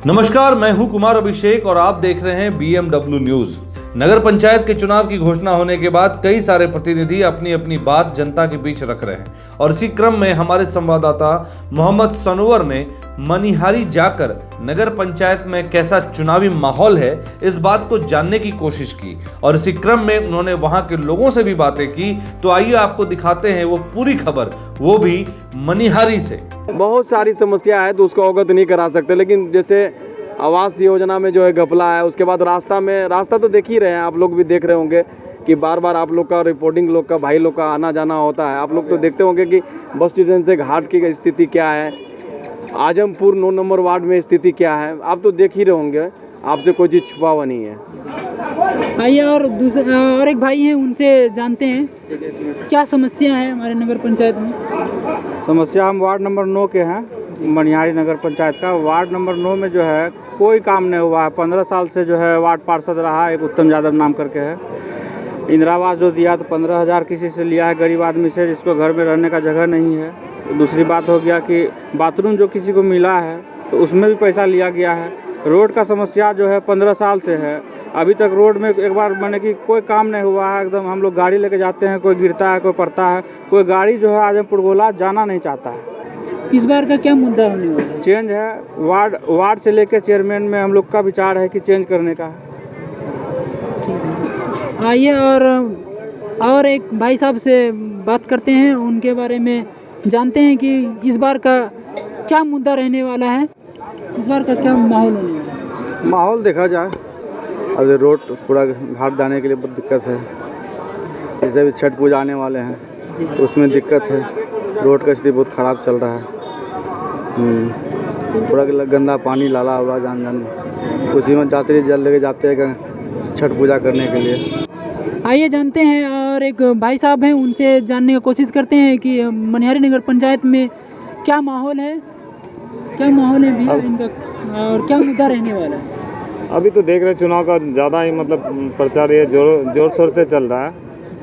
नमस्कार, मैं हूं कुमार अभिषेक और आप देख रहे हैं BMW न्यूज। नगर पंचायत के चुनाव की घोषणा होने के बाद कई सारे प्रतिनिधि अपनी अपनी बात जनता के बीच रख रहे हैं और इसी क्रम में हमारे संवाददाता मोहम्मद सनोवर ने मनिहारी जाकर नगर पंचायत में कैसा चुनावी माहौल है इस बात को जानने की कोशिश की और इसी क्रम में उन्होंने वहां के लोगों से भी बातें की। तो आइए आपको दिखाते हैं वो पूरी खबर, वो भी मनिहारी से। बहुत सारी समस्या है तो उसको अवगत नहीं करा सकते, लेकिन जैसे आवास योजना में जो है घपला है, उसके बाद रास्ता तो देख ही रहे हैं, आप लोग भी देख रहे होंगे कि बार बार आप लोग का रिपोर्टिंग लोग का भाई लोग का आना जाना होता है। आप लोग तो देखते होंगे कि बस स्टैंड से घाट की स्थिति क्या है, आजमपुर 9 नंबर वार्ड में स्थिति क्या है, आप तो देख ही रहे होंगे, आपसे कोई चीज़ छुपा हुआ नहीं है। आइए और एक भाई हैं, उनसे जानते हैं क्या समस्या है हमारे नगर पंचायत में। समस्या हम वार्ड नंबर 9 के हैं, मनिहारी नगर पंचायत का। वार्ड नंबर 9 में जो है कोई काम नहीं हुआ है। 15 साल से जो है वार्ड पार्षद रहा एक उत्तम यादव नाम करके है। इंदिरा आवास जो दिया तो 15,000 किसी से लिया है गरीब आदमी से, जिसको घर में रहने का जगह नहीं है। दूसरी बात हो गया कि बाथरूम जो किसी को मिला है तो उसमें भी पैसा लिया गया है। रोड का समस्या जो है 15 साल से है, अभी तक रोड में एक बार मैंने कि कोई काम नहीं हुआ है। एकदम हम लोग गाड़ी लेके जाते हैं, कोई गिरता है, कोई पड़ता है, कोई गाड़ी जो है आजमपुर गोला जाना नहीं चाहता है। इस बार का क्या मुद्दा होने वाला है? चेंज है, वार्ड से लेकर चेयरमैन में हम लोग का विचार है कि चेंज करने का है। आइए और एक भाई साहब से बात करते हैं, उनके बारे में जानते हैं कि इस बार का क्या मुद्दा रहने वाला है, इस बार का क्या माहौल होने वाला है। माहौल देखा जाए, अब रोड पूरा घाट जाने के लिए बहुत दिक्कत है। जैसे भी छठ पूजा आने वाले हैं तो उसमें दिक्कत है, रोड का स्थिति बहुत ख़राब चल रहा है। पूरा गंदा पानी लाला हुआ जान उसी में यात्री जल लेके जाते हैं छठ पूजा करने के लिए। आइए जानते हैं, और एक भाई साहब हैं, उनसे जानने की कोशिश करते हैं कि मनिहारी नगर पंचायत में क्या माहौल है भैया इनका, और क्या मुद्दा रहने वाला है। अभी तो देख रहे चुनाव का ज़्यादा ही मतलब प्रचार ये जोर शोर से चल रहा है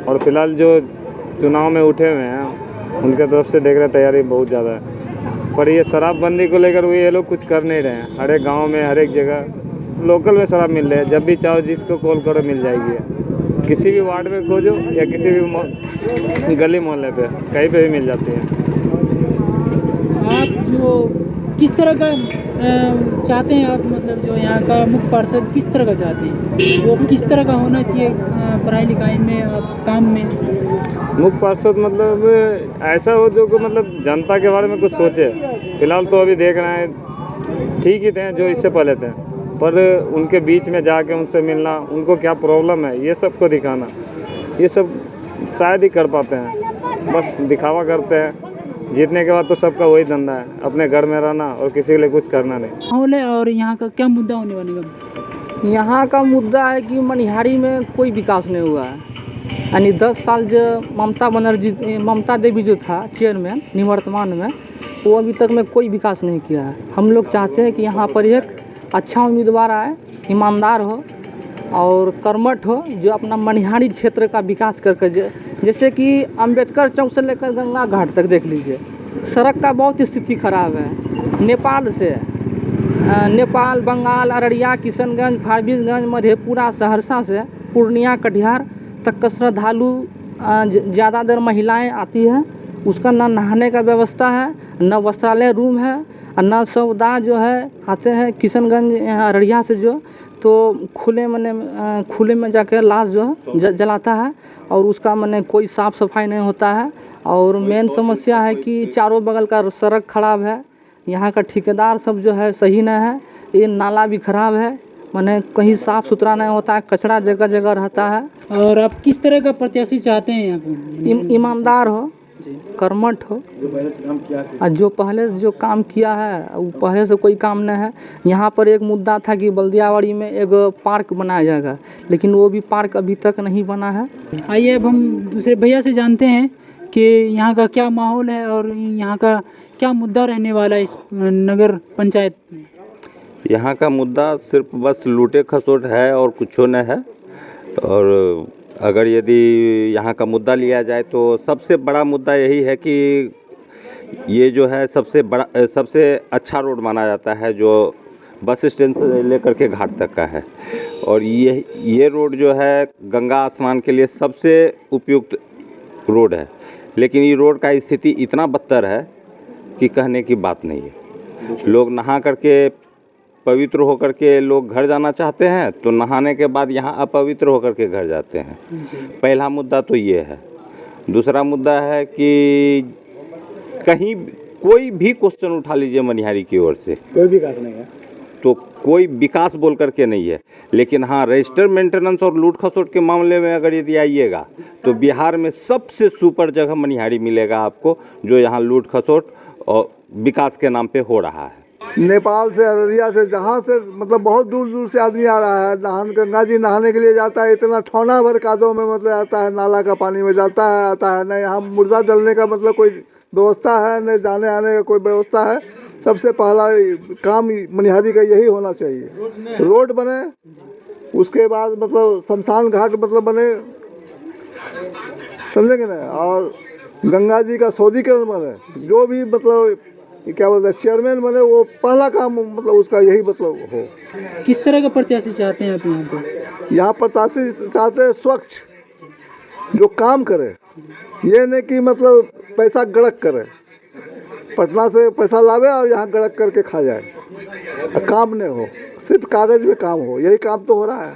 और फिलहाल जो चुनाव में उठे हुए हैं उनके तरफ से देख रहे तैयारी बहुत ज़्यादा है। पर ये शराबबंदी को लेकर ये लोग कुछ कर नहीं रहे हैं। हर एक गाँव में, हर एक जगह लोकल में शराब मिल रही है। जब भी चाहो जिसको कॉल करो मिल जाएगी, किसी भी वार्ड में खोजो या किसी भी गली मोहल्ले पे कहीं पे भी मिल जाती है। आप जो किस तरह का चाहते हैं, आप मतलब जो यहाँ का मुख्य पार्षद किस तरह का चाहते हैं, वो किस तरह का होना चाहिए पढ़ाई लिखाई में और काम में। मुख्य पार्षद मतलब ऐसा हो जो मतलब जनता के बारे में कुछ सोचे। फिलहाल तो अभी देख रहे हैं ठीक ही थे जो इससे पहले थे, पर उनके बीच में जाके उनसे मिलना, उनको क्या प्रॉब्लम है ये सब को दिखाना, ये सब शायद ही कर पाते हैं। बस दिखावा करते हैं, जीतने के बाद तो सबका वही धंधा है, अपने घर में रहना और किसी के लिए कुछ करना नहीं। माहौल है और यहाँ का क्या मुद्दा होने वाले का? यहाँ का मुद्दा है कि मनिहारी में कोई विकास नहीं हुआ है। यानी 10 साल जो ममता देवी जो था चेयरमैन निवर्तमान में, वो अभी तक में कोई विकास नहीं किया है। हम लोग चाहते हैं कि यहाँ पर एक अच्छा उम्मीदवार आए, ईमानदार हो और कर्मठ हो, जो अपना मनिहारी क्षेत्र का विकास करके जैसे कि अंबेडकर चौक से लेकर गंगा घाट तक देख लीजिए, सड़क का बहुत स्थिति खराब है। नेपाल, बंगाल, अररिया, किशनगंज, फारबिसगंज, मधेपुरा, सहरसा से पूर्णिया, कटिहार तक का श्रद्धालु ज़्यादा देर महिलाएं आती है। उसका ना नहाने का व्यवस्था है, न वस्त्रालय रूम है, न सौदा जो है आते हैं किशनगंज अररिया से जो तो खुले में जाकर लाश जो है जलाता है और उसका कोई साफ़ सफाई नहीं होता है। और मेन समस्या है कि चारों बगल का सड़क खराब है, यहाँ का ठेकेदार सब जो है सही नहीं है, ये नाला भी खराब है, कहीं साफ़ सुथरा नहीं होता है, कचरा जगह जगह रहता है। और आप किस तरह का प्रत्याशी चाहते हैं यहाँ पे? ईमानदार हो, कर्मठ हो, और जो पहले जो काम किया है वो पहले से कोई काम नहीं है। यहाँ पर एक मुद्दा था कि बल्दियावाड़ी में एक पार्क बनाया जाएगा, लेकिन वो भी पार्क अभी तक नहीं बना है। आइए अब हम दूसरे भैया से जानते हैं कि यहाँ का क्या माहौल है और यहाँ का क्या मुद्दा रहने वाला है इस नगर पंचायत में। यहाँ का मुद्दा सिर्फ बस लूटे खसोट है और कुछ नहीं है। और अगर यदि यहाँ का मुद्दा लिया जाए तो सबसे बड़ा मुद्दा यही है कि ये जो है सबसे अच्छा रोड माना जाता है जो बस स्टैंड से लेकर के घाट तक का है। और ये रोड जो है गंगा स्नान के लिए सबसे उपयुक्त रोड है, लेकिन ये रोड का स्थिति इतना बदतर है कि कहने की बात नहीं है। लोग नहा करके पवित्र होकर के लोग घर जाना चाहते हैं, तो नहाने के बाद यहाँ अपवित्र होकर के घर जाते हैं। पहला मुद्दा तो ये है। दूसरा मुद्दा है कि कहीं कोई भी क्वेश्चन उठा लीजिए मनिहारी की ओर से, कोई विकास नहीं है, तो कोई विकास बोल करके नहीं है। लेकिन हाँ, रजिस्टर मेंटेनेंस और लूट खसोट के मामले में अगर यदि आइएगा तो बिहार में सबसे सुपर जगह मनिहारी मिलेगा आपको, जो यहाँ लूट खसोट और विकास के नाम पे हो रहा है। नेपाल से, अररिया से, जहाँ से मतलब बहुत दूर दूर से आदमी आ रहा है। गंगा जी नहाने के लिए जाता है, इतना ठौना भर कादों में मतलब आता है, नाला का पानी में जाता है, आता है। न यहाँ मुर्दा डलने का मतलब कोई व्यवस्था है, न जाने आने का कोई व्यवस्था है। सबसे पहला काम मनिहारी का यही होना चाहिए, रोड बने, उसके बाद मतलब शमशान घाट मतलब बने, समझेंगे ना, और गंगा जी का सौदीकरण बने। जो भी मतलब क्या बोलते हैं चेयरमैन बने, वो पहला काम मतलब उसका यही मतलब हो। किस तरह का प्रत्याशी चाहते हैं आप यहाँ पे? यहाँ प्रत्याशी चाहते हैं स्वच्छ, जो काम करे, ये नहीं कि मतलब पैसा गड़क करे, पटना से पैसा लावे और यहाँ गड़क करके खा जाए, काम नहीं हो, सिर्फ कागज में काम हो। यही काम तो हो रहा है।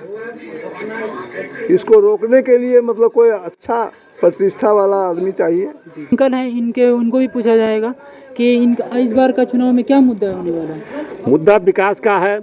इसको रोकने के लिए मतलब कोई अच्छा प्रतिष्ठा वाला आदमी चाहिए। अंकल हैं उनको भी पूछा जाएगा कि इस बार का चुनाव में क्या मुद्दा होने वाला है? मुद्दा विकास का है।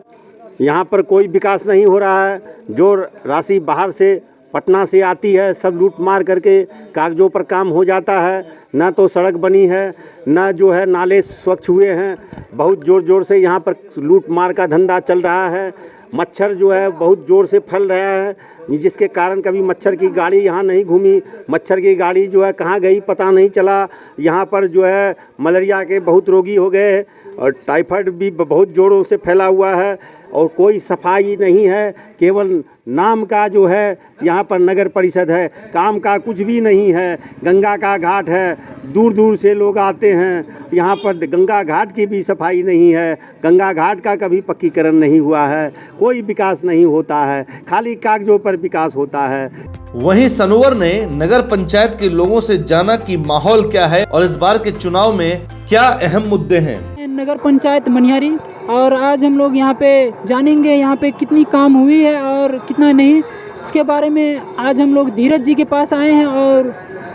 यहाँ पर कोई विकास नहीं हो रहा है। जो राशि बाहर से पटना से आती है, सब लूट मार करके कागजों पर काम हो जाता है। ना तो सड़क बनी है, ना जो है नाले स्वच्छ हुए हैं। बहुत ज़ोर ज़ोर से यहाँ पर लूट मार का धंधा चल रहा है। मच्छर जो है बहुत ज़ोर से फैल रहा है, जिसके कारण कभी मच्छर की गाड़ी यहाँ नहीं घूमी। मच्छर की गाड़ी जो है कहाँ गई पता नहीं चला। यहाँ पर जो है मलेरिया के बहुत रोगी हो गए और टाइफाइड भी बहुत ज़ोरों से फैला हुआ है और कोई सफाई नहीं है। केवल नाम का जो है यहाँ पर नगर परिषद है, काम का कुछ भी नहीं है। गंगा का घाट है, दूर दूर से लोग आते हैं। यहाँ पर गंगा घाट की भी सफाई नहीं है। गंगा घाट का कभी पक्कीकरण नहीं हुआ है। कोई विकास नहीं होता है, खाली कागजों पर विकास होता है। वहीं सनोवर ने नगर पंचायत के लोगों से जाना कि माहौल क्या है और इस बार के चुनाव में क्या अहम मुद्दे हैं। नगर पंचायत मनिहारी, और आज हम लोग यहाँ पे जानेंगे यहाँ पे कितनी काम हुई है और कितना नहीं। इसके बारे में आज हम लोग धीरज जी के पास आए हैं और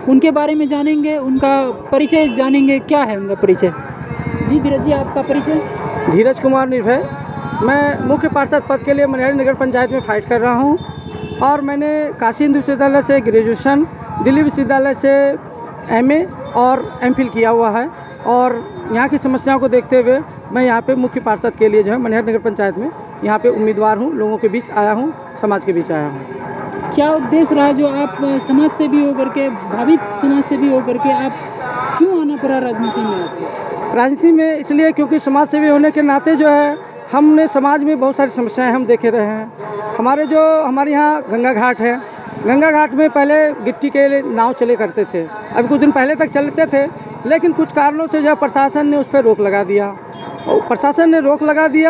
उनके बारे में जानेंगे, उनका परिचय जानेंगे, क्या है उनका परिचय। जी धीरज जी, आपका परिचय? धीरज कुमार निर्भय। मैं मुख्य पार्षद पद के लिए मनिहारी नगर पंचायत में फाइट कर रहा हूँ और मैंने काशी हिंदू विश्वविद्यालय से ग्रेजुएशन, दिल्ली विश्वविद्यालय से MA और MPhil किया हुआ है। और यहाँ की समस्याओं को देखते हुए मैं यहाँ पे मुख्य पार्षद के लिए जो है मनिहारी नगर पंचायत में यहाँ पे उम्मीदवार हूँ। लोगों के बीच आया हूँ, समाज के बीच आया हूँ। क्या उद्देश्य रहा जो आप समाज से भी होकर के, भावी समाज से भी होकर के आप क्यों आना पड़ा राजनीति में आपको? राजनीति में इसलिए क्योंकि समाज सेवी होने के नाते जो है हमने समाज में बहुत सारी समस्याएं हम देखे रहे हैं। हमारे यहाँ गंगा घाट है। गंगा घाट में पहले गिट्टी के नाव चले करते थे, अभी कुछ दिन पहले तक चलते थे, लेकिन कुछ कारणों से जो है प्रशासन ने उस पर रोक लगा दिया।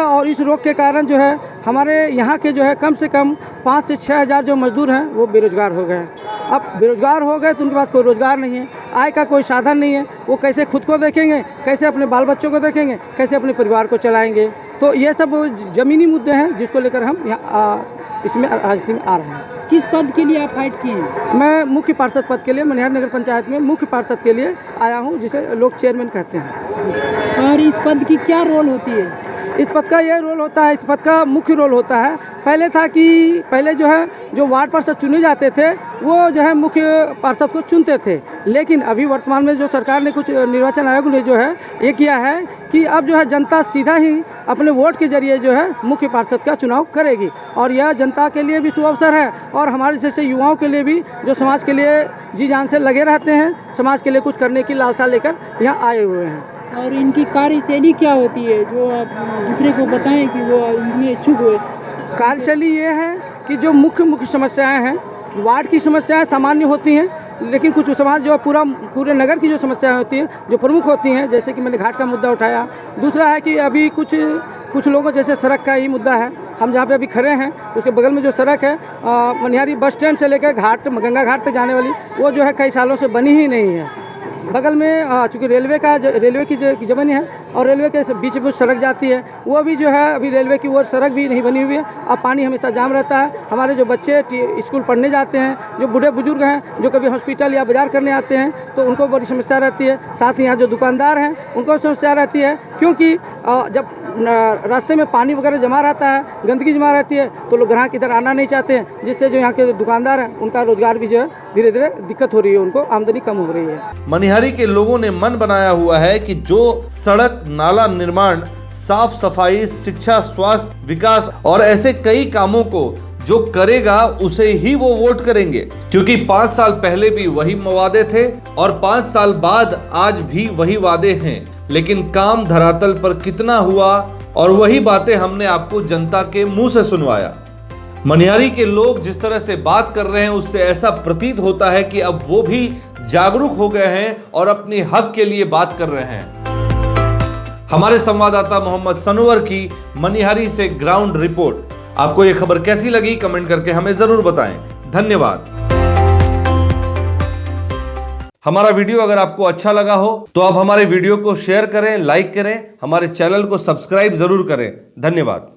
और इस रोक के कारण जो है हमारे यहाँ के जो है कम से कम 5 से 6 हज़ार जो मजदूर हैं वो बेरोजगार हो गए। अब बेरोजगार हो गए तो उनके पास कोई रोजगार नहीं है, आय का कोई साधन नहीं है। वो कैसे खुद को देखेंगे, कैसे अपने बाल बच्चों को देखेंगे, कैसे अपने परिवार को चलाएंगे। तो ये सब ज़मीनी मुद्दे हैं जिसको लेकर हम यहाँ इसमें राजनीति में आ रहे हैं। किस पद के लिए आप फाइट किए हैं? मैं मुख्य पार्षद पद के लिए मनिहारी नगर पंचायत में मुख्य पार्षद के लिए आया हूँ, जिसे लोग चेयरमैन कहते हैं। और इस पद की क्या रोल होती है? इस पद का ये रोल होता है, इस पद का मुख्य रोल होता है, पहले था कि पहले जो है जो वार्ड पार्षद चुने जाते थे वो जो है मुख्य पार्षद को चुनते थे। लेकिन अभी वर्तमान में जो सरकार ने कुछ निर्वाचन आयोग ने जो है ये किया है कि अब जो है जनता सीधा ही अपने वोट के जरिए जो है मुख्य पार्षद का चुनाव करेगी। और यह जनता के लिए भी शुभ अवसर है और हमारे जैसे युवाओं के लिए भी जो समाज के लिए जी जान से लगे रहते हैं, समाज के लिए कुछ करने की लालसा लेकर यहाँ आए हुए हैं। और इनकी कार्यशैली क्या होती है जो आप दूसरे को बताएं कि वो इनमें इच्छुक हुए? कार्यशैली ये है कि जो मुख्य समस्याएं हैं, वार्ड की समस्याएं सामान्य होती हैं, लेकिन कुछ समाज जो पूरे नगर की जो समस्याएं होती हैं जो प्रमुख होती हैं, जैसे कि मैंने घाट का मुद्दा उठाया। दूसरा है कि अभी कुछ कुछ लोगों जैसे सड़क का ही मुद्दा है। हम जहाँ पे अभी खड़े हैं उसके बगल में जो सड़क है मनिहारी बस स्टैंड से लेकर घाट गंगा घाट तक जाने वाली, वो जो है कई सालों से बनी ही नहीं है। बगल में चूँकि रेलवे की जो ज़मीन है और रेलवे के बीच में सड़क जाती है, वो भी जो है अभी रेलवे की वो सड़क भी नहीं बनी हुई है। अब पानी हमेशा जाम रहता है। हमारे जो बच्चे स्कूल पढ़ने जाते हैं, जो बूढ़े बुजुर्ग हैं, जो कभी हॉस्पिटल या बाज़ार करने आते हैं, तो उनको बड़ी समस्या रहती है। साथ ही यहाँ जो दुकानदार हैं उनको समस्या रहती है, क्योंकि जब रास्ते में पानी वगैरह जमा रहता है, गंदगी जमा रहती है, तो लोग ग्राहक इधर आना नहीं चाहते हैं, जिससे जो यहाँ के दुकानदार हैं उनका रोजगार भी जो है धीरे धीरे दिक्कत हो रही है, उनको आमदनी कम हो रही है। मनिहारी के लोगों ने मन बनाया हुआ है कि जो सड़क, नाला निर्माण, साफ सफाई, शिक्षा, स्वास्थ्य, विकास और ऐसे कई कामों को जो करेगा उसे ही वो वोट करेंगे, क्योंकि 5 साल पहले भी वही वादे थे और 5 साल बाद आज भी वही वादे हैं, लेकिन काम धरातल पर कितना हुआ और वही बातें हमने आपको जनता के मुंह से सुनवाया। मनिहारी के लोग जिस तरह से बात कर रहे हैं उससे ऐसा प्रतीत होता है कि अब वो भी जागरूक हो गए हैं और अपने हक के लिए बात कर रहे हैं। हमारे संवाददाता मोहम्मद सनोवर की मनिहारी से ग्राउंड रिपोर्ट। आपको यह खबर कैसी लगी कमेंट करके हमें जरूर बताएं। धन्यवाद। हमारा वीडियो अगर आपको अच्छा लगा हो तो आप हमारे वीडियो को शेयर करें, लाइक करें, हमारे चैनल को सब्सक्राइब जरूर करें। धन्यवाद।